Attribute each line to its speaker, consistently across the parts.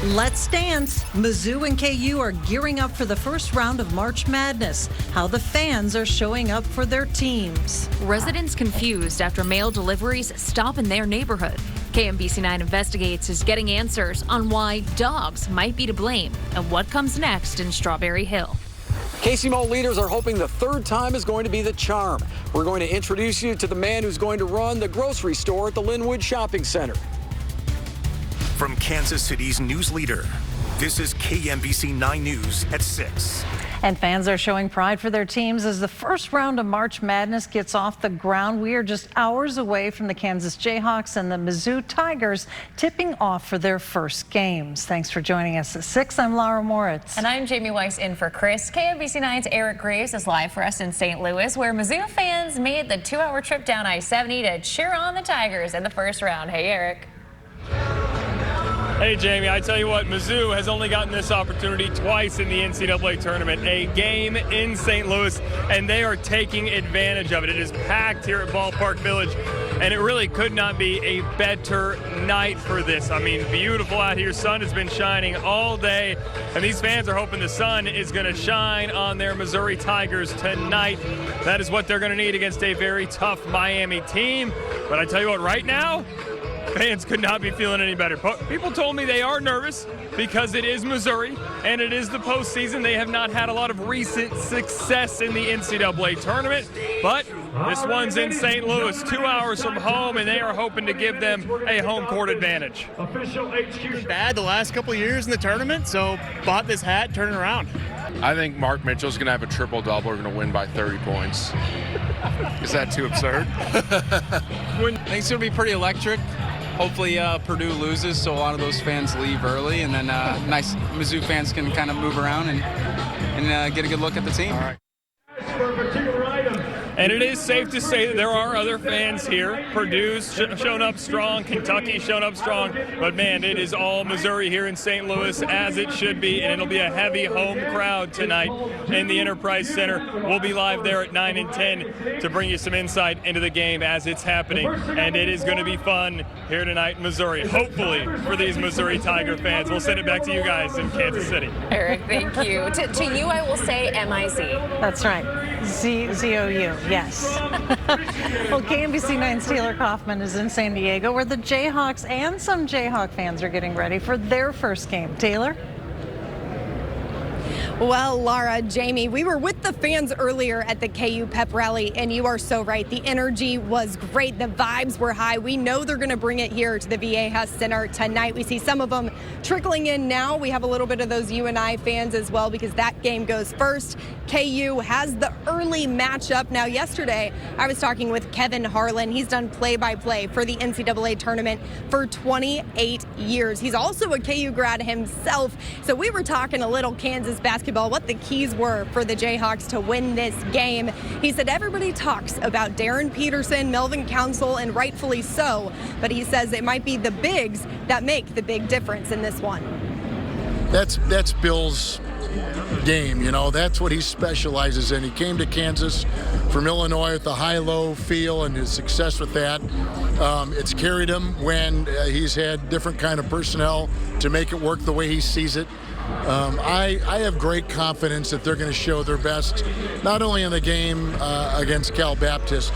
Speaker 1: Let's dance. Mizzou and KU are gearing up for the first round of March Madness. How the fans are showing up for their teams.
Speaker 2: Residents confused after mail deliveries stop in their neighborhood. KMBC9 Investigates is getting answers on why dogs might be to blame and what comes next in Strawberry Hill.
Speaker 3: KCMO leaders are hoping the third time is going to be the charm. We're going to introduce you to the man who's going to run the grocery store at the Linwood Shopping Center.
Speaker 4: From Kansas City's news leader, this is KMBC 9 News at 6.
Speaker 1: And fans are showing pride for their teams as the first round of March Madness gets off the ground. We are just hours away from the Kansas Jayhawks and the Mizzou Tigers tipping off for their first games. Thanks for joining us at 6. I'm Laura Moritz.
Speaker 5: And I'm Jamie Weiss in for Chris. KMBC 9's Eric Graves is live for us in St. Louis, where Mizzou fans made the 2-hour trip down I-70 to cheer on the Tigers in the first round. Hey, Eric.
Speaker 6: Hey, Jamie, I tell you what, Mizzou has only gotten this opportunity twice in the NCAA tournament, a game in St. Louis, and they are taking advantage of it. It is packed here at Ballpark Village, and it really could not be a better night for this. I mean, beautiful out here. Sun has been shining all day, and these fans are hoping the sun is going to shine on their Missouri Tigers tonight. That is what they're going to need against a very tough Miami team. But I tell you what, right now, fans could not be feeling any better. People told me they are nervous because it is Missouri and it is the postseason. They have not had a lot of recent success in the NCAA tournament, but this one's in St. Louis, 2 hours from home, and they are hoping to give them a home court advantage.
Speaker 7: Bad the last couple of years in the tournament, so bought this hat, turn it around.
Speaker 8: I think Mark Mitchell's going to have a triple-double. We're going to win by 30 points. Is that too absurd?
Speaker 9: I think it's going to be pretty electric. Hopefully Purdue loses, so a lot of those fans leave early, and then nice Mizzou fans can kind of move around and get a good look at the team.
Speaker 8: All right.
Speaker 6: And it is safe to say that there are other fans here. Purdue's shown up strong, Kentucky's shown up strong, but man, it is all Missouri here in St. Louis, as it should be, and it'll be a heavy home crowd tonight in the Enterprise Center. We'll be live there at 9 and 10 to bring you some insight into the game as it's happening, and it is going to be fun here tonight in Missouri, hopefully for these Missouri Tiger fans. We'll send it back to you guys in Kansas City.
Speaker 5: Eric, thank you. To you, I will say M-I-Z.
Speaker 1: That's right. Z-O-U. Yes. Well, KMBC9's Taylor Kaufman is in San Diego, where the Jayhawks and some Jayhawk fans are getting ready for their first game. Taylor?
Speaker 10: Well, Laura, Jamie, we were with the fans earlier at the KU pep rally, and you are so right. The energy was great. The vibes were high. We know they're going to bring it here to the Viejas Center tonight. We see some of them trickling in now. We have a little bit of those UNI fans as well, because that game goes first. KU has the early matchup. Now, yesterday, I was talking with Kevin Harlan. He's done play-by-play for the NCAA tournament for 28 years. He's also a KU grad himself. So we were talking a little Kansas basketball, what the keys were for the Jayhawks to win this game. He said everybody talks about Darren Peterson, Melvin Council, and rightfully so, but he says it might be the bigs that make the big difference in this one.
Speaker 11: That's Bill's game, you know. That's what he specializes in. He came to Kansas from Illinois with the high-low feel and his success with that. It's carried him when he's had different kind of personnel to make it work the way he sees it. I have great confidence that they're going to show their best, not only in the game against Cal Baptist.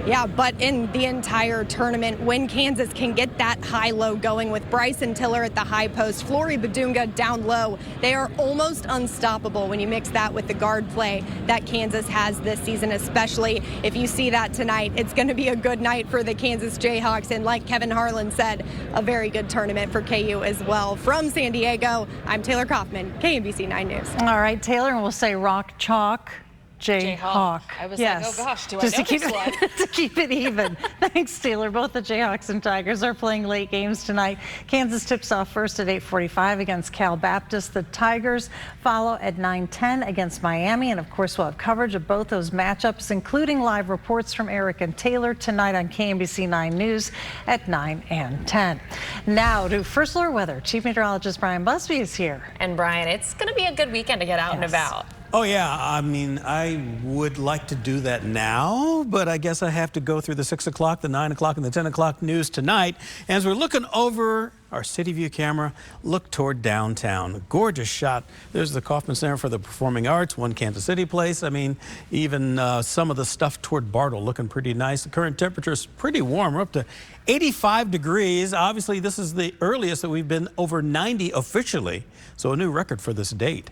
Speaker 10: Yeah, but in the entire tournament, when Kansas can get that high-low going with Bryson Tiller at the high post, Flory Badunga down low, they are almost unstoppable when you mix that with the guard play that Kansas has this season, especially if you see that tonight. It's going to be a good night for the Kansas Jayhawks, and like Kevin Harlan said, a very good tournament for KU as well. From San Diego, I'm Taylor Kaufman, KMBC 9 News.
Speaker 1: All right, Taylor, and we'll say rock, chalk. Jayhawk.
Speaker 5: I was
Speaker 1: yes.
Speaker 5: like, oh gosh, do
Speaker 1: Just
Speaker 5: I know
Speaker 1: to keep
Speaker 5: this one?
Speaker 1: to keep it even. Thanks, Taylor. Both the Jayhawks and Tigers are playing late games tonight. Kansas tips off first at 8:45 against Cal Baptist. The Tigers follow at 9:10 against Miami. And of course, we'll have coverage of both those matchups, including live reports from Eric and Taylor tonight on KMBC 9 News at 9 and 10. Now to First Alert Weather. Chief Meteorologist Brian Busby is here.
Speaker 5: And Brian, it's going to be a good weekend to get out and about.
Speaker 12: Oh, yeah. I mean, I would like to do that now, but I guess I have to go through the 6 o'clock, the 9 o'clock, and the 10 o'clock news tonight. As we're looking over our city view camera, look toward downtown. A gorgeous shot. There's the Kauffman Center for the Performing Arts, One Kansas City Place. I mean, even some of the stuff toward Bartle looking pretty nice. The current temperature is pretty warm. We're up to 85 degrees. Obviously, this is the earliest that we've been over 90 officially, so a new record for this date.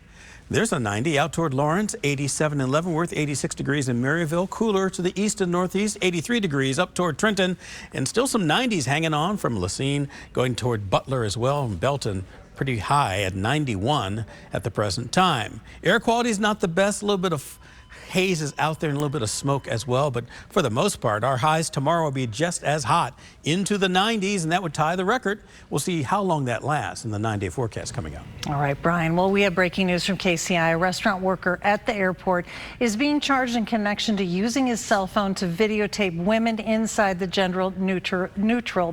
Speaker 12: There's a 90 out toward Lawrence, 87 in Leavenworth, 86 degrees in Maryville, cooler to the east and northeast, 83 degrees up toward Trenton, and still some 90s hanging on from Lacine, going toward Butler as well, and Belton pretty high at 91 at the present time. Air quality is not the best, a little bit of haze is out there and a little bit of smoke as well, but for the most part, our highs tomorrow will be just as hot into the 90s, and that would tie the record. We'll see how long that lasts in the 9-day forecast coming up.
Speaker 1: All right, Brian. Well, we have breaking news from KCI. A restaurant worker at the airport is being charged in connection to using his cell phone to videotape women inside the gender neutral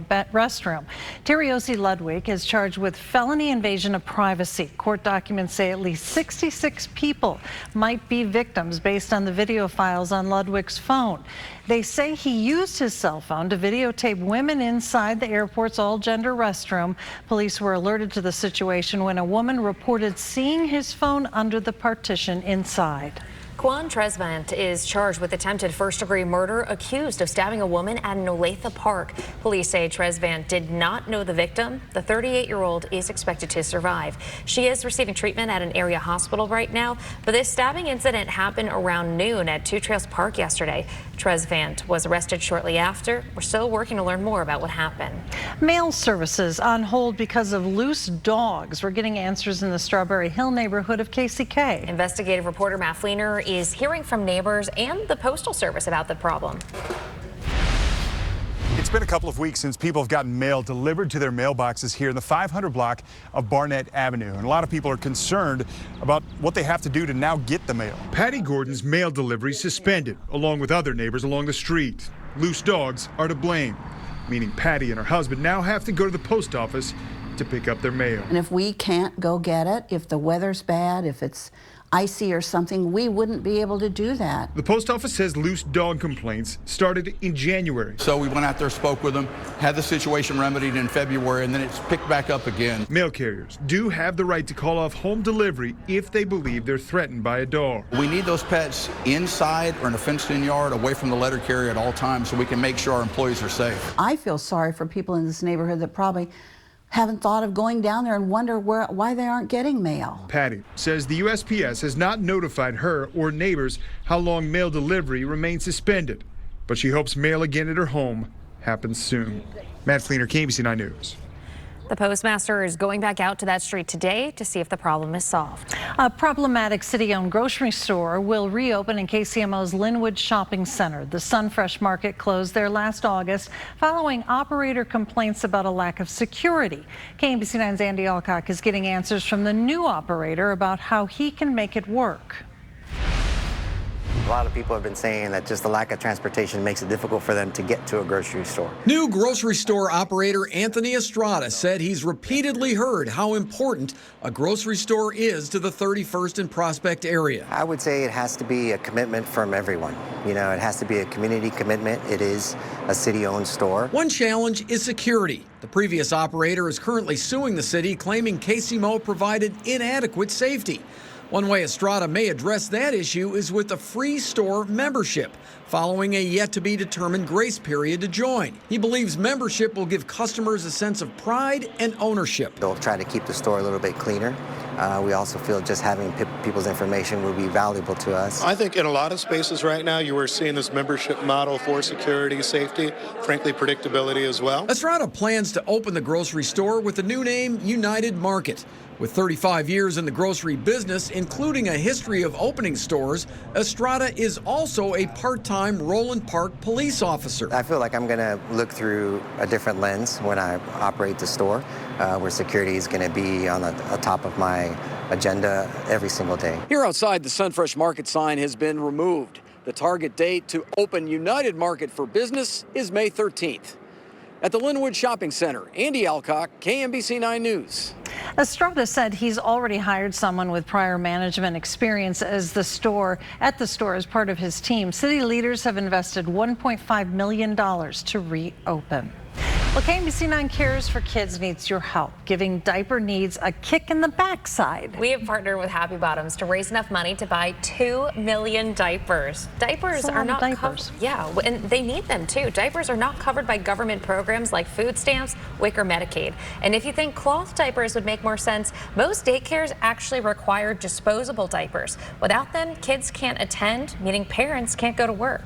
Speaker 1: restroom. Teriosi Ludwig is charged with felony invasion of privacy. Court documents say at least 66 people might be victims based on the video files on Ludwig's phone. They say he used his cell phone to videotape women inside the airport's all-gender restroom. Police were alerted to the situation when a woman reported seeing his phone under the partition inside.
Speaker 5: Quan Tresvant is charged with attempted first-degree murder, accused of stabbing a woman at an Olathe Park. Police say Tresvant did not know the victim. The 38-year-old is expected to survive. She is receiving treatment at an area hospital right now, but this stabbing incident happened around noon at Two Trails Park yesterday. Tresvant was arrested shortly after. We're still working to learn more about what happened.
Speaker 1: Mail services on hold because of loose dogs. We're getting answers in the Strawberry Hill neighborhood of KCK.
Speaker 5: Investigative reporter Matt Fleener is hearing from neighbors and the Postal Service about the problem.
Speaker 13: It's been a couple of weeks since people have gotten mail delivered to their mailboxes here in the 500 block of Barnett Avenue. And a lot of people are concerned about what they have to do to now get the mail.
Speaker 14: Patty Gordon's mail delivery suspended, along with other neighbors along the street. Loose dogs are to blame, meaning Patty and her husband now have to go to the post office to pick up their mail.
Speaker 15: And if we can't go get it, if the weather's bad, if it's icy or something, we wouldn't be able to do that.
Speaker 14: The post office says loose dog complaints started in January.
Speaker 16: So we went out there, spoke with them, had the situation remedied in February, and then it's picked back up again.
Speaker 14: Mail carriers do have the right to call off home delivery if they believe they're threatened by a dog.
Speaker 16: We need those pets inside or in a fenced-in yard away from the letter carrier at all times so we can make sure our employees are safe.
Speaker 15: I feel sorry for people in this neighborhood that probably haven't thought of going down there and wonder why they aren't getting mail.
Speaker 14: Patty says the USPS has not notified her or neighbors how long mail delivery remains suspended, but she hopes mail again at her home happens soon. Matt Fleener, KBC 9 News.
Speaker 5: The postmaster is going back out to that street today to see if the problem is solved.
Speaker 1: A problematic city-owned grocery store will reopen in KCMO's Linwood Shopping Center. The Sunfresh Market closed there last August following operator complaints about a lack of security. KBC 9's Andy Alcock is getting answers from the new operator about how he can make it work.
Speaker 17: A lot of people have been saying that just the lack of transportation makes it difficult for them to get to a grocery store.
Speaker 3: New grocery store operator Anthony Estrada said he's repeatedly heard how important a grocery store is to the 31st and Prospect area.
Speaker 17: I would say it has to be a commitment from everyone. You know, it has to be a community commitment. It is a city-owned store.
Speaker 3: One challenge is security. The previous operator is currently suing the city, claiming KCMO provided inadequate safety. One way Estrada may address that issue is with a free store membership, following a yet-to-be-determined grace period to join. He believes membership will give customers a sense of pride and ownership.
Speaker 17: They'll try to keep the store a little bit cleaner. We also feel just having people's information will be valuable to us.
Speaker 18: I think in a lot of spaces right now, you are seeing this membership model for security, safety, frankly, predictability as well.
Speaker 3: Estrada plans to open the grocery store with the new name United Market. With 35 years in the grocery business, including a history of opening stores, Estrada is also a part-time Roland Park police officer.
Speaker 17: I feel like I'm going to look through a different lens when I operate the store, where security is going to be on the top of my agenda every single day.
Speaker 3: Here outside, the Sunfresh Market sign has been removed. The target date to open United Market for business is May 13th. At the Linwood Shopping Center, Andy Alcock, KMBC 9 News.
Speaker 1: Estrada said he's already hired someone with prior management experience at the store as part of his team. City leaders have invested $1.5 million to reopen. Well, KMBC 9 Cares for Kids needs your help, giving diaper needs a kick in the backside.
Speaker 5: We have partnered with Happy Bottoms to raise enough money to buy 2 million diapers. Diapers are not covered. Yeah, and they need them too. Diapers are not covered by government programs like food stamps, WIC, or Medicaid. And if you think cloth diapers would make more sense, most daycares actually require disposable diapers. Without them, kids can't attend, meaning parents can't go to work.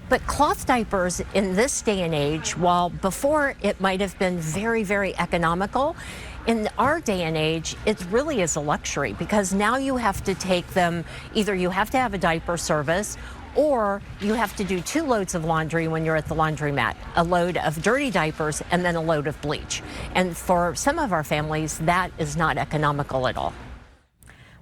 Speaker 19: But cloth diapers in this day and age, while before it might have been very, very economical, in our day and age, it really is a luxury because now you have to take them, either you have to have a diaper service or you have to do 2 loads of laundry when you're at the laundromat, a load of dirty diapers and then a load of bleach. And for some of our families, that is not economical at all.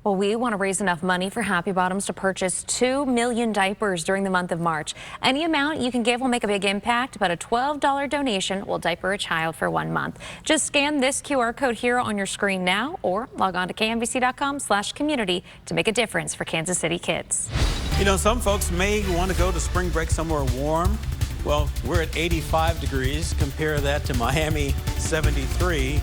Speaker 5: Well, we want to raise enough money for Happy Bottoms to purchase 2 million diapers during the month of March. Any amount you can give will make a big impact, but a $12 donation will diaper a child for 1 month. Just scan this QR code here on your screen now or log on to kmbc.com/community to make a difference for Kansas City kids.
Speaker 12: You know, some folks may want to go to spring break somewhere warm. Well, we're at 85 degrees. Compare that to Miami, 73.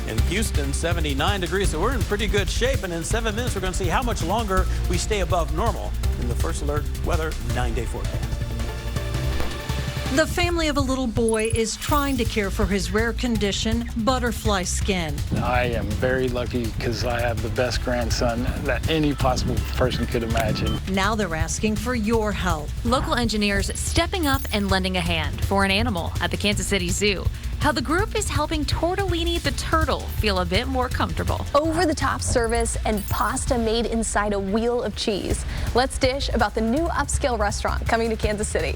Speaker 12: In Houston, 79 degrees, so we're in pretty good shape. And in 7 minutes, we're going to see how much longer we stay above normal in the First Alert Weather 9-day forecast.
Speaker 20: The family of a little boy is trying to care for his rare condition, butterfly skin.
Speaker 21: I am very lucky because I have the best grandson that any possible person could imagine.
Speaker 20: Now they're asking for your help.
Speaker 2: Local engineers stepping up and lending a hand for an animal at the Kansas City Zoo. How the group is helping Tortellini the turtle feel a bit more comfortable.
Speaker 22: Over-the-top service and pasta made inside a wheel of cheese. Let's dish about the new upscale restaurant coming to Kansas City.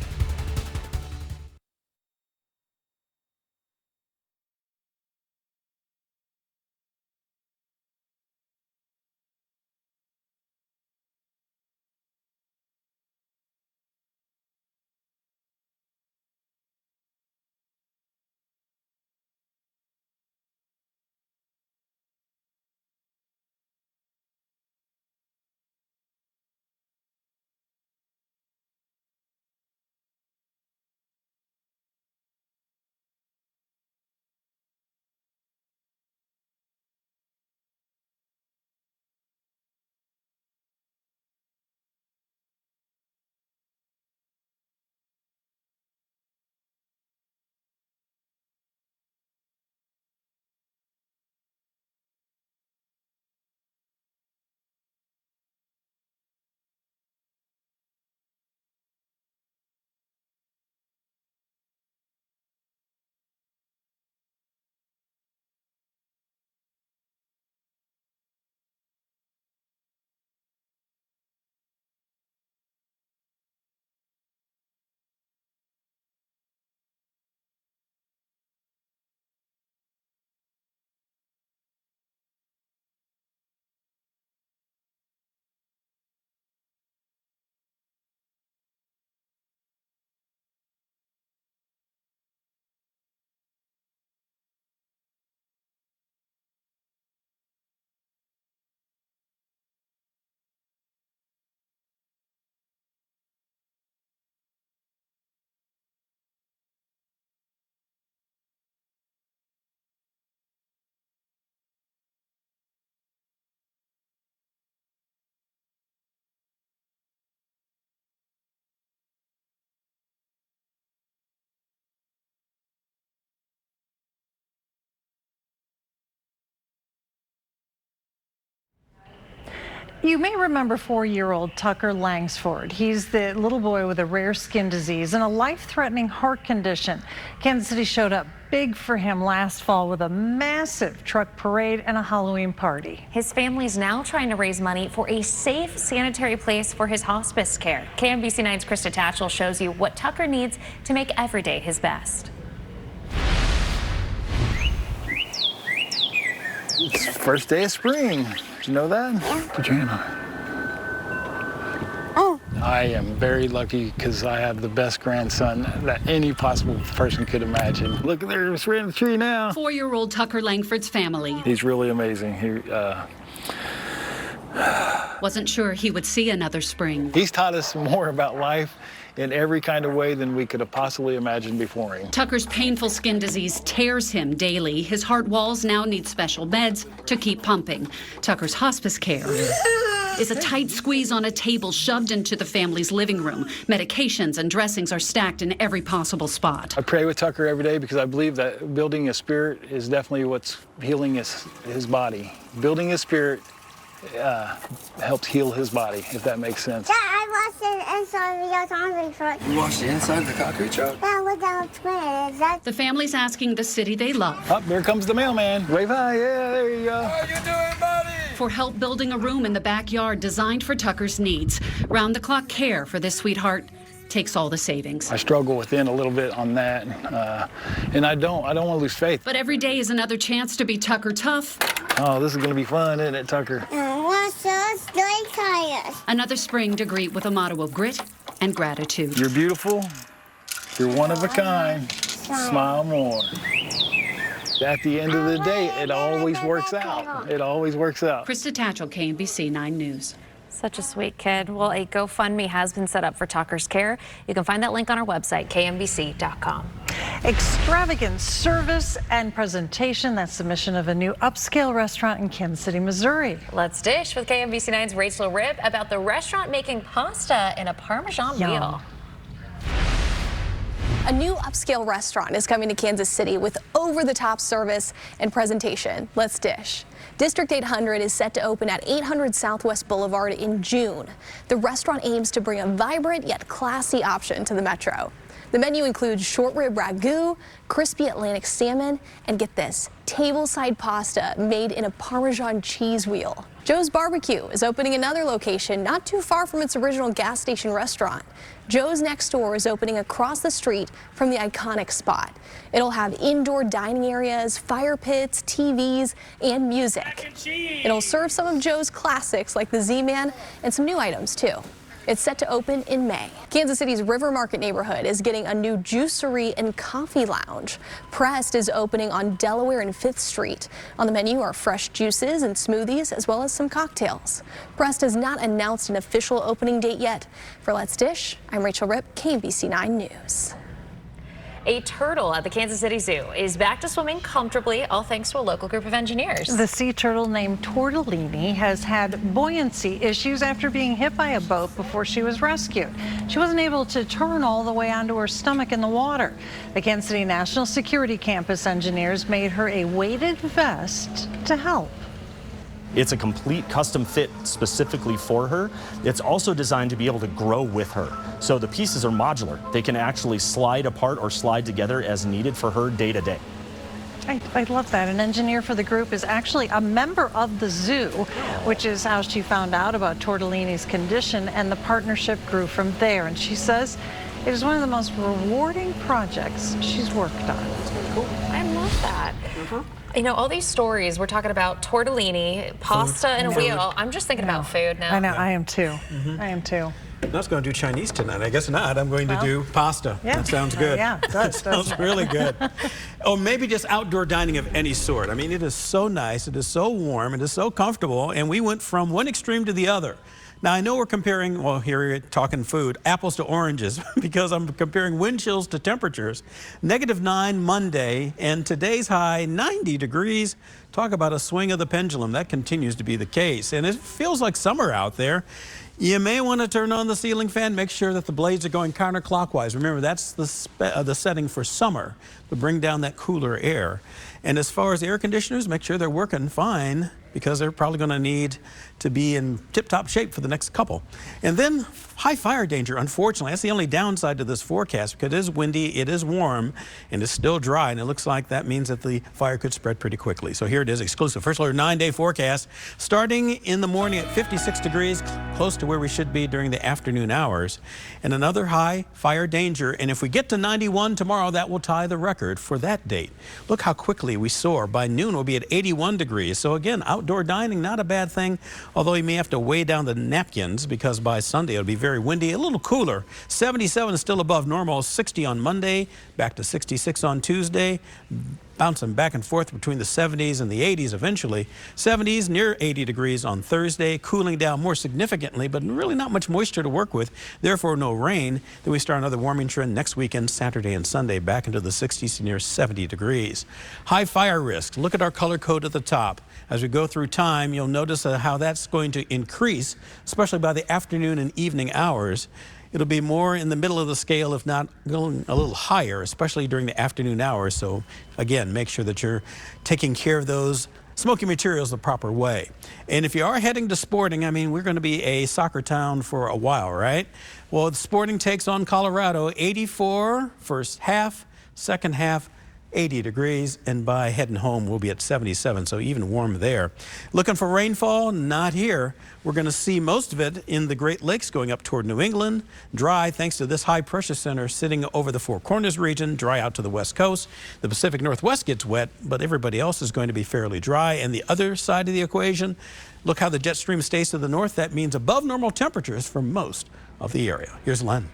Speaker 1: You may remember 4-year-old Tucker Langsford. He's the little boy with a rare skin disease and a life-threatening heart condition. Kansas City showed up big for him last fall with a massive truck parade and a Halloween party.
Speaker 5: His family's now trying to raise money for a safe, sanitary place for his hospice care. KMBC 9's Krista Tatchell shows you what Tucker needs to make every day his best.
Speaker 21: It's the first day of spring. Did you know that? Put your hand on it. I am very lucky because I have the best grandson that any possible person could imagine. Look, there's right in the tree now.
Speaker 4: 4-year-old Tucker Langford's family.
Speaker 21: He's really amazing.
Speaker 4: Wasn't sure he would see another spring.
Speaker 21: He's taught us more about life in every kind of way than we could have possibly imagined before him.
Speaker 4: Tucker's painful skin disease tears him daily. His heart walls now need special beds to keep pumping. Tucker's hospice care is a tight squeeze on a table shoved into the family's living room. Medications and dressings are stacked in every possible spot.
Speaker 21: I pray with Tucker every day because I believe that building a spirit is definitely what's healing his body. Building his spirit helps heal his body, if that makes sense.
Speaker 7: Yeah, I watched the inside of your concrete truck.
Speaker 23: You watched the inside of the concrete truck?
Speaker 7: Yeah, with the twin. Is that...
Speaker 4: The family's asking the city they love.
Speaker 21: Oh, there comes the mailman. Wave hi, yeah, there you go.
Speaker 23: How you doing, buddy?
Speaker 4: For help building a room in the backyard designed for Tucker's needs. Round-the-clock care for this sweetheart takes all the savings.
Speaker 21: I struggle within a little bit on that, and I don't want to lose faith.
Speaker 4: But every day is another chance to be Tucker tough.
Speaker 21: Oh, this is going to be fun, isn't it, Tucker?
Speaker 4: Another spring to greet with a motto of grit and gratitude.
Speaker 21: You're beautiful. You're one of a kind. Smile more. At the end of the day, it always works out. It always works out.
Speaker 4: Krista Tatchell, KMBC 9 News.
Speaker 5: Such a sweet kid. Well, a GoFundMe has been set up for Tucker's care. You can find that link on our website, kmbc.com.
Speaker 1: Extravagant service and presentation. That's the mission of a new upscale restaurant in Kansas City, Missouri.
Speaker 5: Let's dish with KMBC 9's Rachel Ripp about the restaurant making pasta in a Parmesan wheel.
Speaker 22: A new upscale restaurant is coming to Kansas City with over-the-top service and presentation. Let's dish. District 800 is set to open at 800 Southwest Boulevard in June. The restaurant aims to bring a vibrant yet classy option to the metro. The menu includes short rib ragu, crispy Atlantic salmon, and get this, tableside pasta made in a Parmesan cheese wheel. Joe's Barbecue is opening another location not too far from its original gas station restaurant. Joe's next door is opening across the street from the iconic spot. It'll have indoor dining areas, fire pits, TVs, and music. It'll serve some of Joe's classics like the Z-Man and some new items too. It's set to open in May. Kansas City's River Market neighborhood is getting a new juicery and coffee lounge. Prest is opening on Delaware and 5th Street. On the menu are fresh juices and smoothies, as well as some cocktails. Prest has not announced an official opening date yet. For Let's Dish, I'm Rachel Ripp, KMBC 9 News.
Speaker 5: A turtle at the Kansas City Zoo is back to swimming comfortably, all thanks to a local group of engineers.
Speaker 1: The sea turtle named Tortellini has had buoyancy issues after being hit by a boat before she was rescued. She wasn't able to turn all the way onto her stomach in the water. The Kansas City National Security Campus engineers made her a weighted vest to help.
Speaker 24: It's a complete custom fit specifically for her. It's also designed to be able to grow with her. So the pieces are modular. They can actually slide apart or slide together as needed for her day to day.
Speaker 1: I love that. An engineer for the group is actually a member of the zoo, which is how she found out about Tortellini's condition, and the partnership grew from there. And she says it is one of the most rewarding projects she's worked on.
Speaker 5: That's really cool. I love that. You know, all these stories, we're talking about tortellini, pasta in a wheel. I'm just thinking about food now.
Speaker 1: I know, I am too. I am too.
Speaker 12: I was going to do Chinese tonight. I guess not. I'm going to do pasta.
Speaker 1: Yeah.
Speaker 12: That sounds good.
Speaker 1: Yeah, it does.
Speaker 12: That sounds really good. Or maybe just outdoor dining of any sort. I mean, it is so nice. It is so warm. It is so comfortable. And we went from one extreme to the other. Now, I know we're comparing, well, here we're talking food, apples to oranges, because I'm comparing wind chills to temperatures. -9 Monday, and today's high, 90 degrees. Talk about a swing of the pendulum. That continues to be the case. And it feels like summer out there. You may want to turn on the ceiling fan. Make sure that the blades are going counterclockwise. Remember, that's the setting for summer, to bring down that cooler air. And as far as air conditioners, make sure they're working fine, because they're probably going to need to be in tip-top shape for the next couple. And then high fire danger, unfortunately. That's the only downside to this forecast, because it is windy, it is warm, and it's still dry, and it looks like that means that the fire could spread pretty quickly. So here it is, exclusive First Alert 9-day forecast, starting in the morning at 56 degrees, close to where we should be during the afternoon hours, and another high fire danger. And if we get to 91 tomorrow, that will tie the record for that date. Look how quickly we soar. By noon, we'll be at 81 degrees. So again, outdoor dining, not a bad thing, although you may have to weigh down the napkins, because by Sunday, it'll be very very windy, a little cooler. 77 is still above normal, 60 on Monday, back to 66 on Tuesday. Bouncing back and forth between the 70s and the 80s eventually. 70s near 80 degrees on Thursday, cooling down more significantly, but really not much moisture to work with, therefore no rain. Then we start another warming trend next weekend, Saturday and Sunday, back into the 60s to near 70 degrees. High fire risk. Look at our color code at the top. As we go through time, you'll notice how that's going to increase, especially by the afternoon and evening hours. It'll be more in the middle of the scale, if not going a little higher, especially during the afternoon hours. So again, make sure that you're taking care of those smoky materials the proper way. And if you are heading to sporting, I mean, we're going to be a soccer town for a while, right? Well, sporting takes on Colorado, 84 first half, second half, 80 degrees, and by heading home, we'll be at 77, so even warm there. Looking for rainfall? Not here. We're going to see most of it in the Great Lakes going up toward New England. Dry thanks to this high pressure center sitting over the Four Corners region, dry out to the west coast. The Pacific Northwest gets wet, but everybody else is going to be fairly dry. And the other side of the equation, look how the jet stream stays to the north. That means above normal temperatures for most of the area. Here's Len.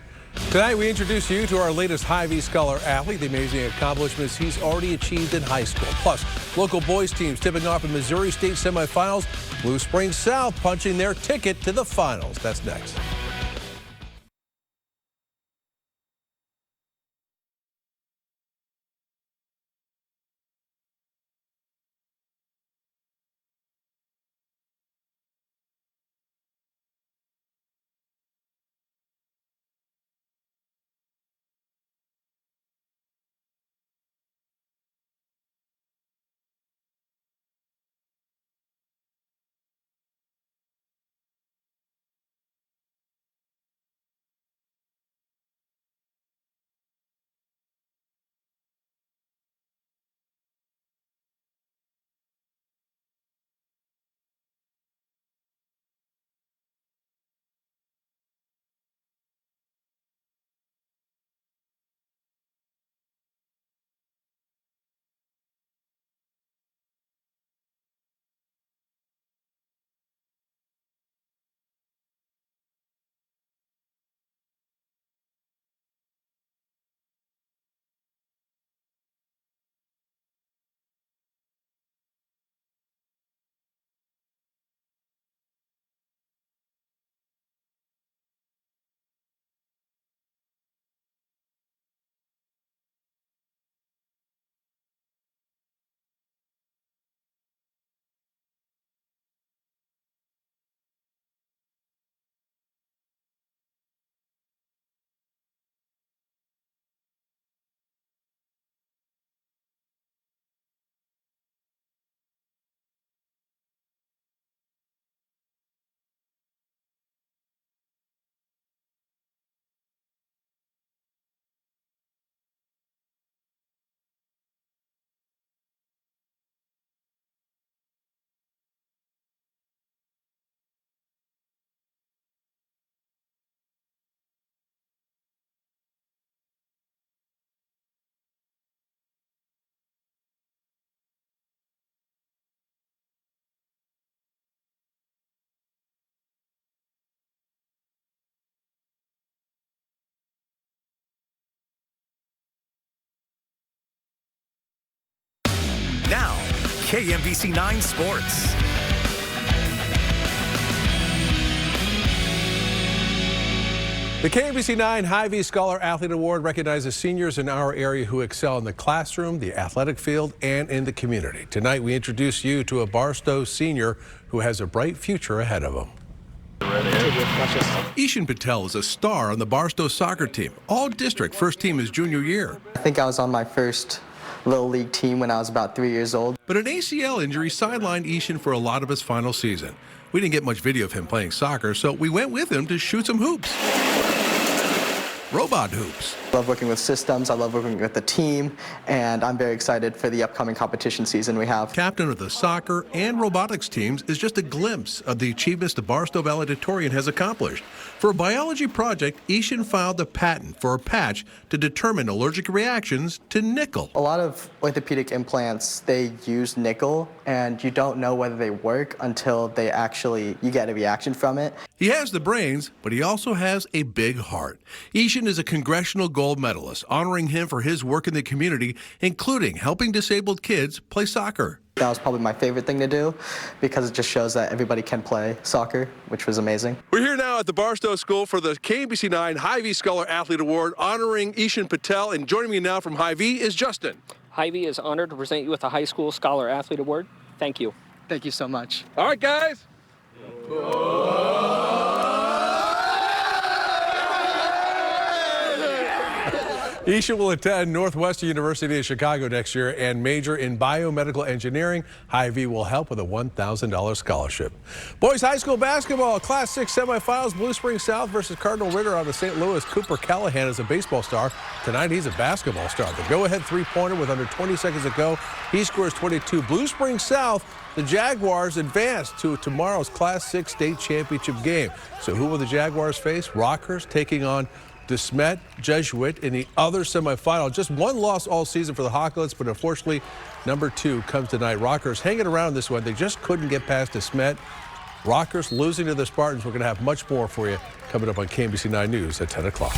Speaker 6: Tonight, we introduce you to our latest Hy-Vee Scholar athlete, the amazing accomplishments he's already achieved in high school. Plus, local boys teams tipping off in Missouri State semifinals. Blue Springs South punching their ticket to the finals. That's next.
Speaker 8: Now, KMBC 9 Sports.
Speaker 6: The KMBC 9 Hy-Vee Scholar Athlete Award recognizes seniors in our area who excel in the classroom, the athletic field, and in the community. Tonight, we introduce you to a Barstow senior who has a bright future ahead of him.
Speaker 9: Ishan Patel is a star on the Barstow soccer team, all-district first team his junior year.
Speaker 11: I think I was on my first Little League team when I was about 3 years old.
Speaker 9: But an ACL injury sidelined Ishan for a lot of his final season. We didn't get much video of him playing soccer, so we went with him to shoot some hoops. Robot hoops.
Speaker 11: I love working with systems, I love working with the team, and I'm very excited for the upcoming competition season we have.
Speaker 9: Captain of the soccer and robotics teams is just a glimpse of the achievements the Barstow valedictorian has accomplished. For a biology project, Ishan filed a patent for a patch to determine allergic reactions to nickel.
Speaker 11: A lot of orthopedic implants, they use nickel, and you don't know whether they work until you get a reaction from it.
Speaker 9: He has the brains, but he also has a big heart. Ishan is a congressional gold medalist, honoring him for his work in the community, including helping disabled kids play soccer.
Speaker 11: That was probably my favorite thing to do because it just shows that everybody can play soccer, which was amazing.
Speaker 9: We're here now at the Barstow School for the KMBC 9 Hy-Vee Scholar Athlete Award honoring Ishan Patel, and joining me now from Hy-Vee is Justin.
Speaker 10: Hy-Vee is honored to present you with the High School Scholar Athlete Award. Thank you.
Speaker 11: Thank you so much.
Speaker 9: All right, guys. Isha will attend Northwestern University of Chicago next year and major in biomedical engineering. Hy-Vee will help with a $1,000 scholarship. Boys high school basketball, Class 6 semifinals, Blue Springs South versus Cardinal Ritter out of St. Louis. Cooper Callahan is a baseball star. Tonight he's a basketball star. The go-ahead three-pointer with under 20 seconds to go. He scores 22. Blue Springs South, the Jaguars advance to tomorrow's Class 6 state championship game. So who will the Jaguars face? Rockers taking on DeSmet Jesuit in the other semifinal. Just one loss all season for the Hawklets, but unfortunately, number 2 comes tonight. Rockers hanging around this one. They just couldn't get past DeSmet. Rockers losing to the Spartans. We're going to have much more for you coming up on KMBC 9 News at 10 o'clock.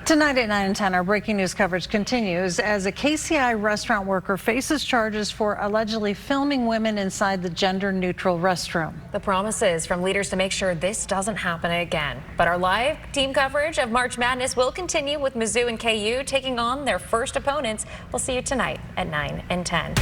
Speaker 1: Tonight at 9 and 10, our breaking news coverage continues as a KCI restaurant worker faces charges for allegedly filming women inside the gender-neutral restroom.
Speaker 5: The promise is from leaders to make sure this doesn't happen again. But our live team coverage of March Madness will continue with Mizzou and KU taking on their first opponents. We'll see you tonight at 9 and 10.